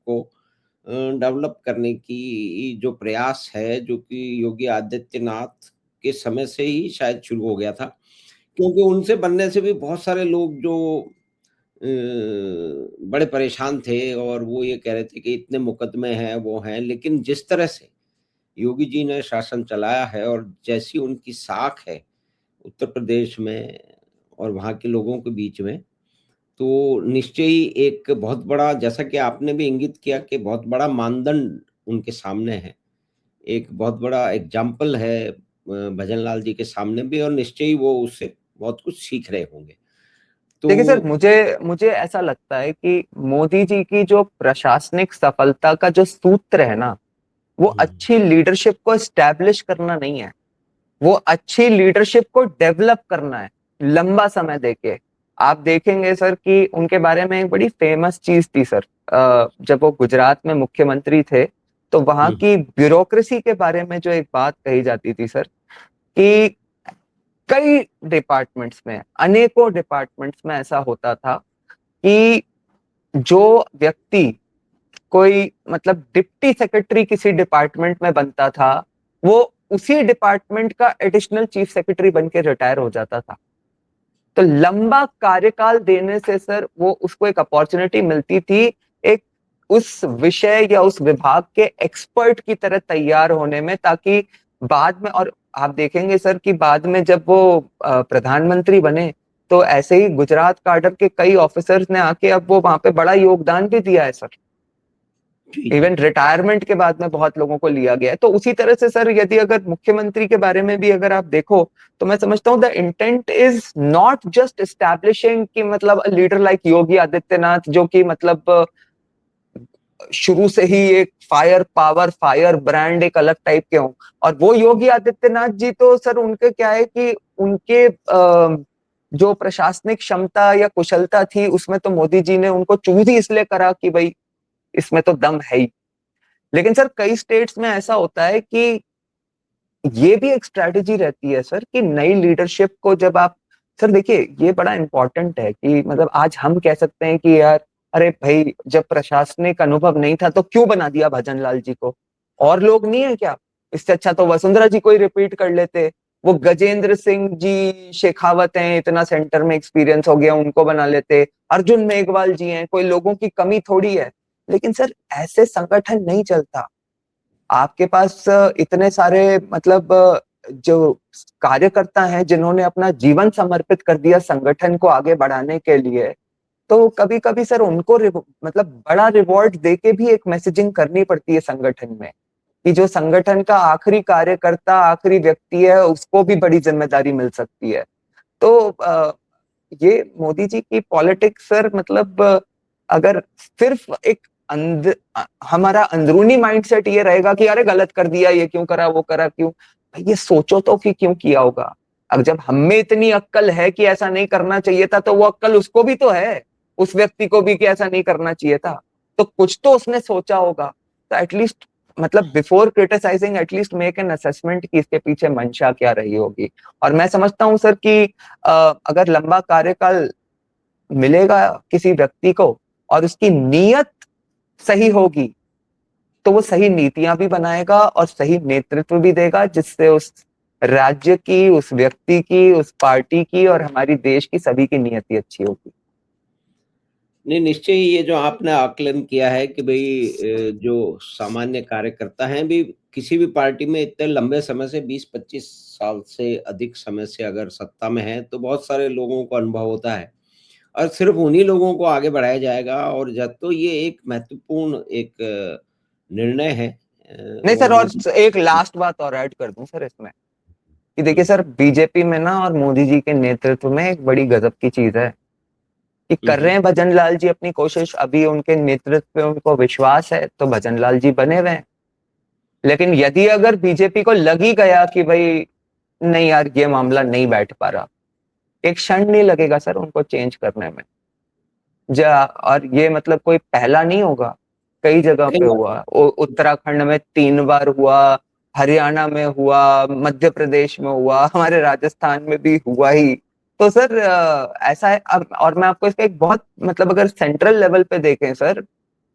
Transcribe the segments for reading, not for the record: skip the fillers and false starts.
को डेवलप करने की जो प्रयास है, जो कि योगी आदित्यनाथ के समय से ही शायद शुरू हो गया था। क्योंकि उनसे बनने से भी बहुत सारे लोग जो बड़े परेशान थे और वो ये कह रहे थे कि इतने मुकदमे हैं, वो हैं। लेकिन जिस तरह से योगी जी ने शासन चलाया है और जैसी उनकी साख है उत्तर प्रदेश में और वहाँ के लोगों के बीच में, तो निश्चय ही एक बहुत बड़ा, जैसा कि आपने भी इंगित किया कि बहुत बड़ा मानदंड उनके सामने है। एक बहुत बड़ा एग्ज़ाम्पल है भजन लाल जी के सामने भी, और निश्चय ही वो उससे बहुत कुछ सीख रहे होंगे। देखिए सर, तो मुझे मुझे ऐसा लगता है कि मोदी जी की जो प्रशासनिक सफलता का जो सूत्र है ना, वो हुँ, अच्छी लीडरशिप को एस्टैब्लिश करना नहीं है, वो अच्छी लीडरशिप को डेवलप करना है, लंबा समय देके। आप देखेंगे सर कि उनके बारे में एक बड़ी फेमस चीज थी सर, जब वो गुजरात में मुख्यमंत्री थे, तो वहां हुँ, की ब्यूरोक्रेसी के बारे में जो एक बात कही जाती थी सर, कि कई डिपार्टमेंट्स में, अनेकों डिपार्टमेंट्स में ऐसा होता था कि जो व्यक्ति कोई मतलब डिप्टी सेक्रेटरी किसी डिपार्टमेंट में बनता था, वो उसी डिपार्टमेंट का एडिशनल चीफ सेक्रेटरी बन के रिटायर हो जाता था। तो लंबा कार्यकाल देने से सर वो उसको एक अपॉर्चुनिटी मिलती थी, एक उस विषय या उस विभाग के एक्सपर्ट की तरह तैयार होने में, ताकि बाद में, और आप देखेंगे सर कि बाद में जब वो प्रधानमंत्री बने, तो ऐसे ही गुजरात काडर के कई ऑफिसर्स ने आके अब वो वहां पे बड़ा योगदान भी दिया है सर। जी, जी। इवन रिटायरमेंट के बाद में बहुत लोगों को लिया गया है। तो उसी तरह से सर, यदि अगर मुख्यमंत्री के बारे में भी अगर आप देखो, तो मैं समझता हूँ the intent is not just establishing कि मतलब लीडर लाइक योगी आदित्यनाथ, जो कि मतलब शुरू से ही एक फायर पावर, फायर ब्रांड एक अलग टाइप के हों। और वो योगी आदित्यनाथ जी तो सर उनके क्या है कि उनके जो प्रशासनिक क्षमता या कुशलता थी, उसमें तो मोदी जी ने उनको चूज ही इसलिए करा कि भाई इसमें तो दम है ही। लेकिन सर कई स्टेट्स में ऐसा होता है कि ये भी एक स्ट्रेटेजी रहती है सर, कि नई लीडरशिप को जब आप, सर देखिए ये बड़ा इंपॉर्टेंट है कि मतलब आज हम कह सकते हैं कि यार, अरे भाई जब प्रशासनिक अनुभव नहीं था तो क्यों बना दिया भजन लाल जी को, और लोग नहीं है क्या? इससे अच्छा तो वसुंधरा जी को ही रिपीट कर लेते। वो गजेंद्र सिंह जी शेखावत हैं, इतना सेंटर में एक्सपीरियंस हो गया, उनको बना लेते। अर्जुन मेघवाल जी हैं, कोई लोगों की कमी थोड़ी है। लेकिन सर ऐसे संगठन नहीं चलता। आपके पास इतने सारे मतलब जो कार्यकर्ता हैं जिन्होंने अपना जीवन समर्पित कर दिया संगठन को आगे बढ़ाने के लिए, तो कभी कभी सर उनको मतलब बड़ा रिवॉर्ड देके भी एक मैसेजिंग करनी पड़ती है संगठन में, कि जो संगठन का आखिरी कार्यकर्ता, आखिरी व्यक्ति है, उसको भी बड़ी जिम्मेदारी मिल सकती है। तो ये मोदी जी की पॉलिटिक्स सर, मतलब अगर सिर्फ एक हमारा अंदरूनी माइंडसेट ये रहेगा कि अरे गलत कर दिया, ये क्यों करा, वो करा क्यों, भाई ये सोचो तो फिर क्यों किया होगा। अब जब हम में इतनी अक्ल है कि ऐसा नहीं करना चाहिए था, तो वो अक्ल उसको भी तो है, उस व्यक्ति को भी, कि ऐसा नहीं करना चाहिए था। तो कुछ तो उसने सोचा होगा। तो एटलीस्ट मतलब before criticising, at least make an assessment कि इसके पीछे मंशा क्या रही होगी। और मैं समझता हूँ सर कि अगर लंबा कार्यकाल मिलेगा किसी व्यक्ति को और उसकी नीयत सही होगी, तो वो सही नीतियां भी बनाएगा और सही नेतृत्व भी देगा, जिससे उस राज्य की, उस व्यक्ति की, उस पार्टी की और हमारी देश की सभी की नियति अच्छी होगी। नहीं, निश्चय ही ये जो आपने आकलन किया है कि भई जो सामान्य कार्यकर्ता हैं भी किसी भी पार्टी में इतने लंबे समय से 20-25 साल से अधिक समय से अगर सत्ता में हैं, तो बहुत सारे लोगों को अनुभव होता है और सिर्फ़ उन्हीं लोगों को आगे बढ़ाया जाएगा। और जब तो ये एक महत्वपूर्ण एक निर्णय है नहीं सर, और मोदी। एक लास्ट बात और ऐड कर दूं सर इसमें, कि देखिए हुँ, सर बीजेपी में ना और मोदी जी के नेतृत्व में एक बड़ी गजब की चीज है, कि हुँ, कर रहे हुँ। हैं भजन लाल जी अपनी कोशिश, अभी उनके नेतृत्व पे उनको विश्वास है, तो भजन लाल जी बने हुए हैं। लेकिन यदि अगर बीजेपी को लग ही गया कि भाई नहीं यार ये मामला नहीं बैठ पा रहा, एक क्षण नहीं लगेगा सर उनको चेंज करने में। जा और ये मतलब कोई पहला नहीं होगा, कई जगह सही पे बात हुआ। उत्तराखंड में 3 बार हुआ, हरियाणा में हुआ, मध्य प्रदेश में हुआ, हमारे राजस्थान में भी हुआ ही। तो सर ऐसा है अब, और मैं आपको इसका एक बहुत मतलब अगर सेंट्रल लेवल पे देखें सर,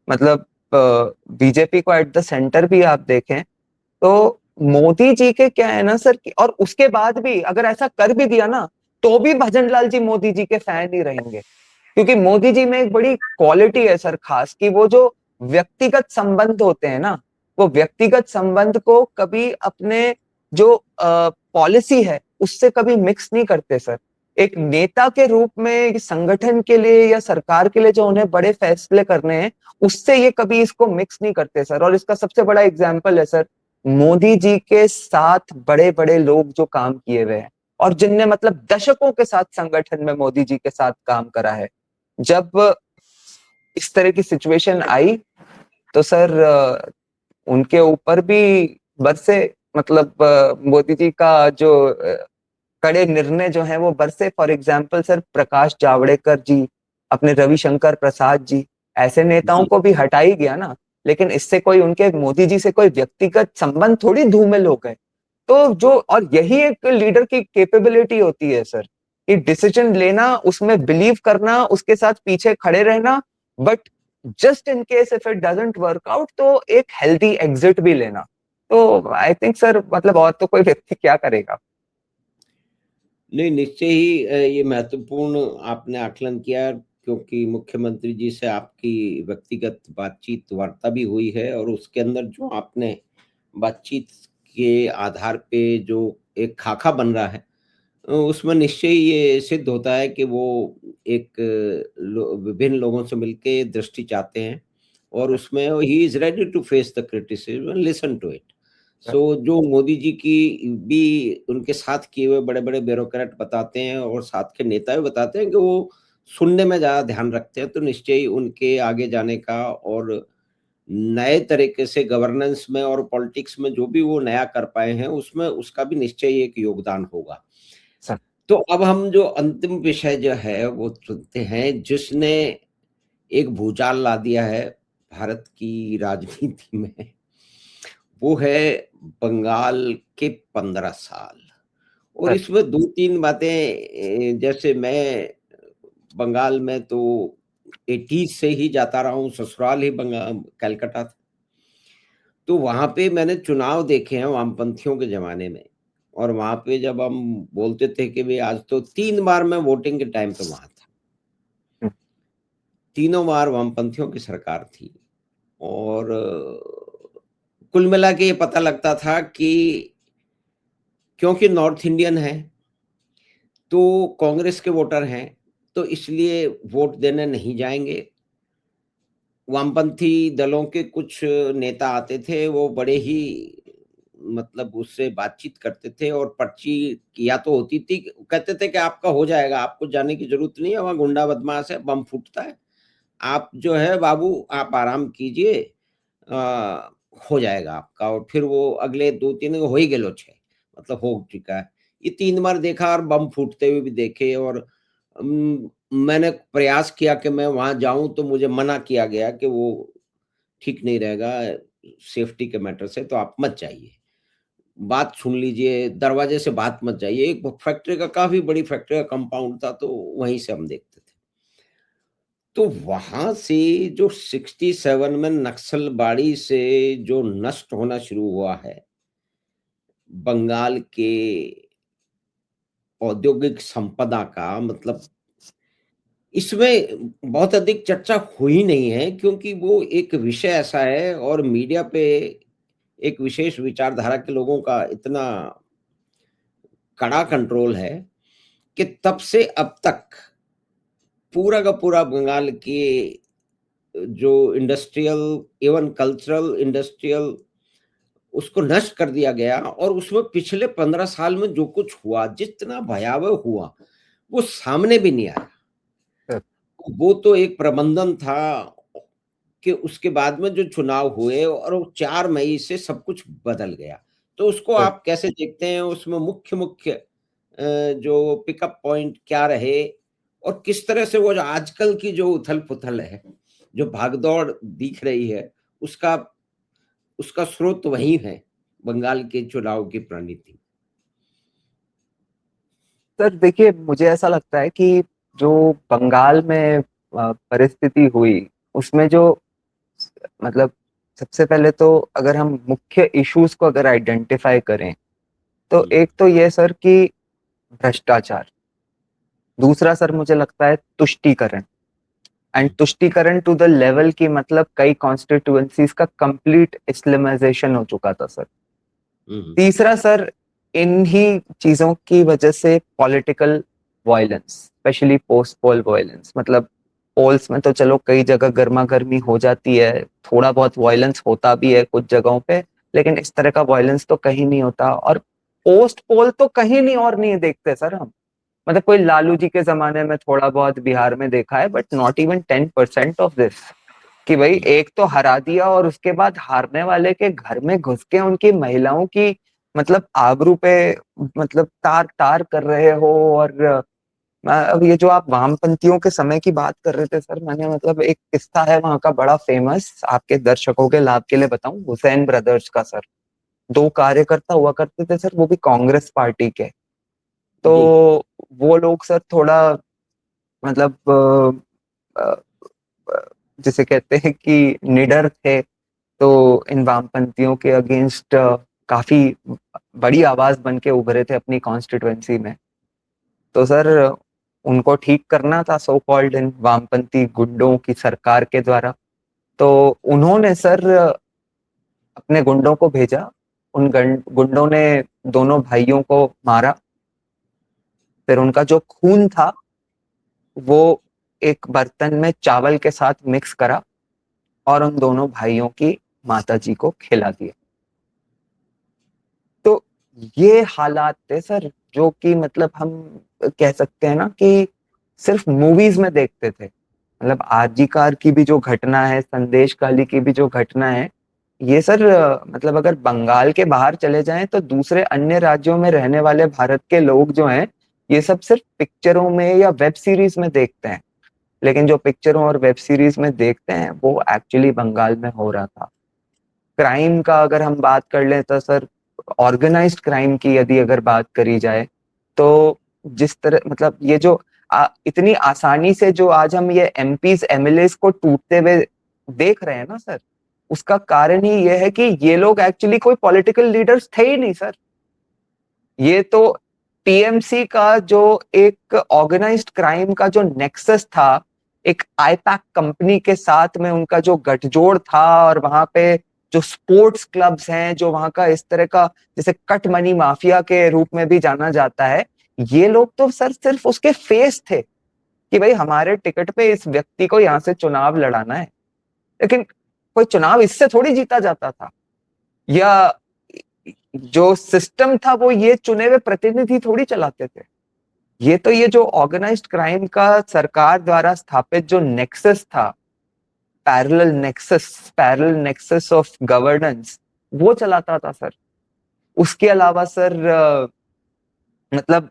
मतलब बीजेपी को एट द सेंटर भी आप देखें तो मोदी जी के क्या है ना सर और उसके बाद भी अगर ऐसा कर भी दिया ना तो भी भजन लाल जी मोदी जी के फैन ही रहेंगे, क्योंकि मोदी जी में एक बड़ी क्वालिटी है सर खास कि वो जो व्यक्तिगत संबंध होते हैं ना, वो व्यक्तिगत संबंध को कभी अपने जो पॉलिसी है उससे कभी मिक्स नहीं करते सर। एक नेता के रूप में संगठन के लिए या सरकार के लिए जो उन्हें बड़े फैसले करने हैं उससे ये कभी इसको मिक्स नहीं करते सर। और इसका सबसे बड़ा एग्जाम्पल है सर मोदी जी के साथ बड़े बड़े लोग जो काम किए हुए हैं और जिनने मतलब दशकों के साथ संगठन में मोदी जी के साथ काम करा है। जब इस तरह की सिचुएशन आई तो सर उनके ऊपर भी बरसे मतलब मोदी जी का जो कड़े निर्णय जो है वो बरसे। For example sir Prakash Javadekar जी, अपने रविशंकर प्रसाद जी, ऐसे नेताओं जी। को भी हटा ही गया ना, लेकिन इससे कोई उनके मोदी जी से कोई व्यक्तिगत संबंध थोड़ी धूमिल हो गए। तो जो और यही एक लीडर की कैपेबिलिटी होती है सर कि डिसीजन लेना, उसमें बिलीव करना, उसके साथ पीछे खड़े रहना, but just in case if it doesn't work out तो एक हेल्दी एग्जिट भी लेना। तो आई थिंक सर मतलब और तो कोई व्यक्ति क्या करेगा। नहीं, निश्चय ही ये महत्वपूर्ण आपने आकलन किया, क्योंकि मुख्यमंत्री जी से आपकी व्यक्तिगत बातचीत वार्ता भी हुई है और उसके अंदर जो आपने बातचीत के आधार पे जो एक खाका बन रहा है, उसमें निश्चय ही ये सिद्ध होता है कि वो एक विभिन्न लोगों से मिलके दृष्टि चाहते हैं और उसमें ही is ready to face the criticism and listen to it. So जो मोदी जी की भी उनके साथ किए हुए बड़े बड़े ब्यूरोक्रेट बताते हैं और साथ के नेता भी बताते हैं कि वो सुनने में ज्यादा ध्यान रखते हैं, तो निश्चय ही उनके आगे जाने का और नए तरीके से गवर्नेंस में और पॉलिटिक्स में जो भी वो नया कर पाए हैं उसमें उसका भी निश्चय ही एक योगदान होगा। सर तो अब हम जो अंतिम विषय जो है वो चुनते हैं, जिसने एक भूचाल ला दिया है भारत की राजनीति में। वो है बंगाल के 15 साल। और सर इसमें 2-3 बातें, जैसे मैं बंगाल में तो 80s से ही जाता रहा हूँ, ससुराल ही कलकत्ता था। तो वहाँ पे मैंने चुनाव देखे हैं वामपंथियों के ज़माने में। और वहाँ पे जब हम बोलते थे कि भई आज तो 3 बार मैं वोटिंग के टाइम पे वहाँ था। हम्म, तीनों बार वामपंथियों की सरकार थी। और कुल मिला के ये पता लगता था कि क्योंकि नॉर्थ इंडियन हैं, तो कांग्रेस के वोटर हैं, तो इसलिए वोट देने नहीं जाएँगे। वामपंथी दलों के कुछ नेता आते थे, वो बड़े ही मतलब उससे बातचीत करते थे और पर्ची या तो होती थी, कहते थे कि आपका हो जाएगा, आपको जाने की ज़रूरत नहीं है, वहाँ गुंडा बदमाश है, बम फूटता है। आप जो है बाबू आप आराम कीजिए, अ, हो जाएगा आपका। और फिर वो अगले 2-3 हो ही गेलो छे, मतलब हो चुका है। ये 3 बार देखा और बम फूटते हुए भी देखे। और मैंने प्रयास किया कि मैं वहाँ जाऊँ, तो मुझे मना किया गया कि वो ठीक नहीं रहेगा, सेफ्टी के मैटर से तो आप मत जाइए। बात सुन लीजिए, दरवाजे से बात मत जाइए। एक फैक्ट्री का काफ़ी बड़ी फैक्ट्री का कंपाउंड था, तो वहीं से हम देखते थे। तो वहाँ से जो 67 में नक्सलबाड़ी से जो नष्ट होना शुरू हुआ है, बंगाल के औद्योगिक संपदा का मतलब, इसमें बहुत अधिक चर्चा हुई नहीं है, क्योंकि वो एक विषय ऐसा है और मीडिया पे एक विशेष विचारधारा के लोगों का इतना कड़ा कंट्रोल है कि तब से अब तक पूरा का पूरा बंगाल के जो इंडस्ट्रियल, इवन कल्चरल इंडस्ट्रियल, उसको नष्ट कर दिया गया। और उसमें पिछले 15 साल में जो कुछ हुआ, जितना भयावह हुआ, वो सामने भी नहीं आया। सर वो तो एक प्रबंधन था कि उसके बाद में जो चुनाव हुए और वो 4 मई से सब कुछ बदल गया। तो उसको सर आप कैसे देखते हैं? उसमें मुख्य-मुख्य जो पिकअप पॉइंट क्या रहे? और किस तरह से वो जो आजकल की जो उथल-पुथल है, जो भागदौड़ दिख रही है, उसका उसका स्रोत वही है, बंगाल के चुनाव की रणनीति। सर देखिए मुझे ऐसा लगता है कि जो बंगाल में परिस्थिति हुई उसमें जो मतलब सबसे पहले तो अगर हम मुख्य इश्यूज को अगर आइडेंटिफाई करें तो एक तो ये सर कि भ्रष्टाचार, दूसरा सर मुझे लगता है तुष्टीकरण, एंड तुष्टीकरण टू द लेवल की मतलब कई कॉन्स्टिट्यूएंसीज का कंप्लीट इस्लामाइजेशन हो चुका था सर। तीसरा सर इन ही चीजों की वजह से पॉलिटिकल वायलेंस, स्पेशली पोस्ट पोल वायलेंस, मतलब पोल्स में तो चलो कई जगह गर्मा गर्मी हो जाती है, थोड़ा बहुत वायलेंस होता भी है कुछ जगहों पे, लेकिन इस तरह का वायलेंस तो कहीं नहीं होता। और पोस्ट पोल तो कहीं नहीं और नहीं देखते सर हम, मतलब कोई लालू जी के जमाने में थोड़ा बहुत बिहार में देखा है, but not even 10% of this, कि भाई एक तो हरा दिया और उसके बाद हारने वाले के घर में घुस के उनकी महिलाओं की मतलब आबरू पे मतलब तार तार कर रहे हो। और अब ये जो आप वामपंथियों के समय की बात कर रहे थे सर, मैंने मतलब एक किस्सा है वहां का बड़ा फेमस, आपके दर्शकों के लाभ के लिए बताऊं, हुसैन ब्रदर्स का सर। दो कार्यकर्ता हुआ करते थे सर, वो भी कांग्रेस पार्टी के। तो जी। वो लोग सर थोड़ा मतलब जिसे कहते हैं कि निडर थे, तो इन वामपंथियों के अगेंस्ट काफी बड़ी आवाज बन के उभरे थे अपनी कॉन्स्टिट्युएंसी में। तो सर उनको ठीक करना था सो कॉल्ड इन वामपंथी गुंडों की सरकार के द्वारा। तो उन्होंने सर अपने गुंडों को भेजा, उन गुंडों ने दोनों भाइयों को मारा, फिर उनका जो खून था वो एक बर्तन में चावल के साथ मिक्स करा और उन दोनों भाइयों की माता जी को खिला दिया। तो ये हालात थे सर जो कि मतलब हम कह सकते हैं ना कि सिर्फ मूवीज में देखते थे। मतलब आरजी कार की भी जो घटना है, संदेश खाली की भी जो घटना है, ये सर मतलब अगर बंगाल के बाहर चले जाएं तो दूसरे अन्य राज्यों में रहने वाले भारत के लोग जो हैं, ये सब सिर्फ पिक्चरों में या वेब सीरीज में देखते हैं, लेकिन जो पिक्चरों और वेब सीरीज में देखते हैं वो एक्चुअली बंगाल में हो रहा था। क्राइम का अगर हम बात कर लें तो सर ऑर्गेनाइज्ड क्राइम की यदि अगर बात करी जाए तो जिस तरह मतलब ये जो इतनी आसानी से जो आज हम ये एमपीज एमएलएस को टूटते हुए देख रहे हैं ना सर, उसका कारण ही ये है कि ये लोग एक्चुअली कोई पॉलिटिकल लीडर्स थे ही नहीं सर। ये तो टीएमसी का जो एक ऑर्गेनाइज्ड क्राइम का जो नेक्सस था, एक आईपैक कंपनी के साथ में उनका जो गठजोड़ था, और वहां पे जो स्पोर्ट्स क्लब्स हैं, जो वहां का इस तरह का जैसे कट मनी माफिया के रूप में भी जाना जाता है, ये लोग तो सर सिर्फ उसके फेस थे कि भाई हमारे टिकट पे इस व्यक्ति को यहाँ से चुनाव लड़ाना है। लेकिन कोई चुनाव इससे थोड़ी जीता जाता था, या जो सिस्टम था वो ये चुने हुए प्रतिनिधि थोड़ी चलाते थे। ये तो ये जो ऑर्गेनाइज्ड क्राइम का सरकार द्वारा स्थापित जो नेक्सस था, पैरेलल नेक्सस ऑफ गवर्नेंस, वो चलाता था सर। उसके अलावा सर मतलब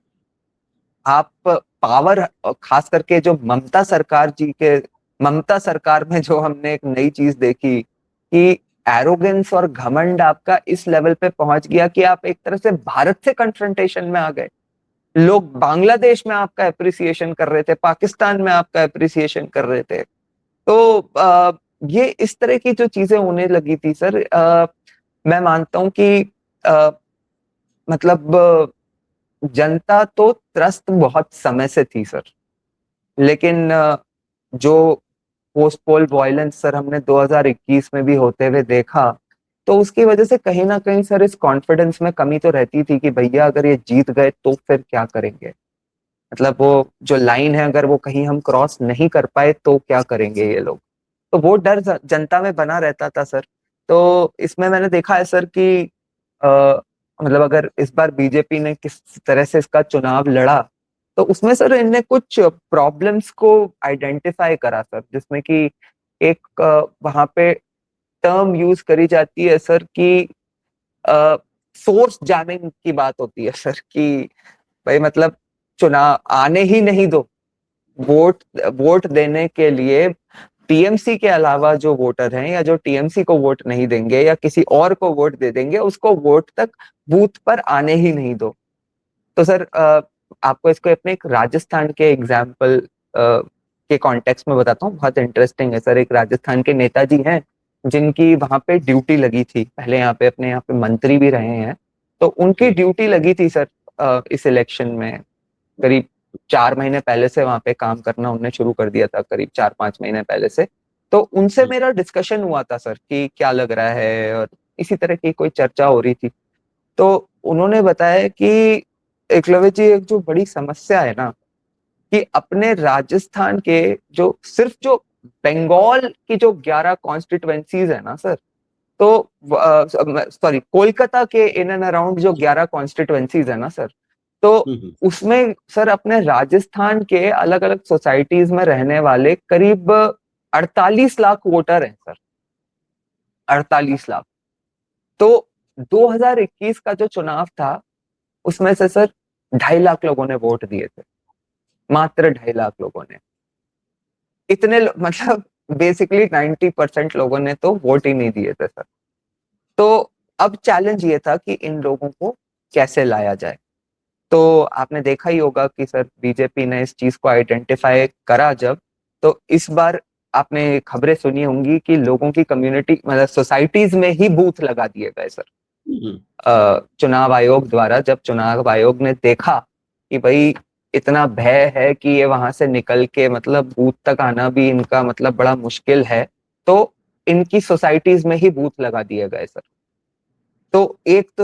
आप पावर, खास करके जो ममता सरकार में जो हमने एक नई चीज देखी कि एरोगेंस और घमंड आपका इस लेवल पे पहुंच गया कि आप एक तरह से भारत से कन्फ्रंटेशन में आ गए। लोग बांग्लादेश में आपका अप्रिसिएशन कर रहे थे, पाकिस्तान में आपका अप्रिसिएशन कर रहे थे। तो ये इस तरह की जो चीजें होने लगी थी सर, मैं मानता हूं कि मतलब जनता तो त्रस्त बहुत समय से थी सर, लेकिन जो पोस्ट पोल वायलेंस सर हमने 2021 में भी होते हुए देखा, तो उसकी वजह से कहीं ना कहीं सर इस कॉन्फिडेंस में कमी तो रहती थी कि भैया अगर ये जीत गए तो फिर क्या करेंगे, मतलब वो जो लाइन है अगर वो कहीं हम क्रॉस नहीं कर पाए तो क्या करेंगे ये लोग। तो वो डर जनता में बना रहता था सर। तो इसमें मैंने देखा है सर कि मतलब अगर इस बार बीजेपी ने किस तरह से इसका चुनाव लड़ा, तो उसमें सर इनने कुछ प्रॉब्लम्स को आइडेंटिफाई करा सर, जिसमें कि एक वहां पे टर्म यूज करी जाती है सर कि सोर्स जैमिंग की बात होती है सर, कि भाई मतलब चुनाव आने ही नहीं दो, वोट वोट देने के लिए टीएमसी के अलावा जो वोटर हैं या जो टीएमसी को वोट नहीं देंगे या किसी और को वोट दे देंगे, उसको वोट तक बूथ पर आने ही नहीं दो। तो सर आपको इसको अपने एक राजस्थान के एग्जाम्पल के कॉन्टेक्स्ट में बताता हूँ, बहुत इंटरेस्टिंग है सर। एक राजस्थान के नेताजी हैं, जिनकी वहां पे ड्यूटी लगी थी, पहले यहाँ पे अपने यहाँ पे मंत्री भी रहे हैं, तो उनकी ड्यूटी लगी थी सर इस इलेक्शन में। करीब 4 महीने पहले से वहां पे काम करना उनने शुरू कर दिया था, करीब 4-5 महीने पहले से। तो उनसे मेरा डिस्कशन हुआ था सर कि क्या लग रहा है, और इसी तरह की कोई चर्चा हो रही थी। तो उन्होंने बताया कि एकलव्य जी, एक जो बड़ी समस्या है ना, कि अपने राजस्थान के जो सिर्फ जो बंगाल की जो 11 कॉन्स्टिट्युएंसीज है ना सर, तो सॉरी, कोलकाता के इन एंड अराउंड जो 11 कॉन्स्टिट्युएंसीज है ना सर, तो उसमें सर अपने राजस्थान के अलग अलग सोसाइटीज में रहने वाले करीब 48 लाख वोटर हैं सर, 48 लाख। तो 2021 का जो चुनाव था, उसमें से सर 2.5 लाख लोगों ने वोट दिए थे, मात्र 2.5 लाख लोगों ने। इतने मतलब बेसिकली 90% लोगों ने तो वोट ही नहीं दिए थे सर। तो अब चैलेंज ये था कि इन लोगों को कैसे लाया जाए। तो आपने देखा ही होगा कि सर बीजेपी ने इस चीज को आइडेंटिफाई करा जब, तो इस बार आपने खबरें सुनी होंगी कि लोगों की कम्युनिटी मतलब सोसाइटीज में ही बूथ लगा दिए गए सर। चुनाव आयोग द्वारा, जब चुनाव आयोग ने देखा कि भाई इतना भय है कि ये वहां से निकल के मतलब बूथ तक आना भी इनका मतलब बड़ा मुश्किल है, तो इनकी सोसाइटीज में ही बूथ लगा दिए गए सर। तो एक तो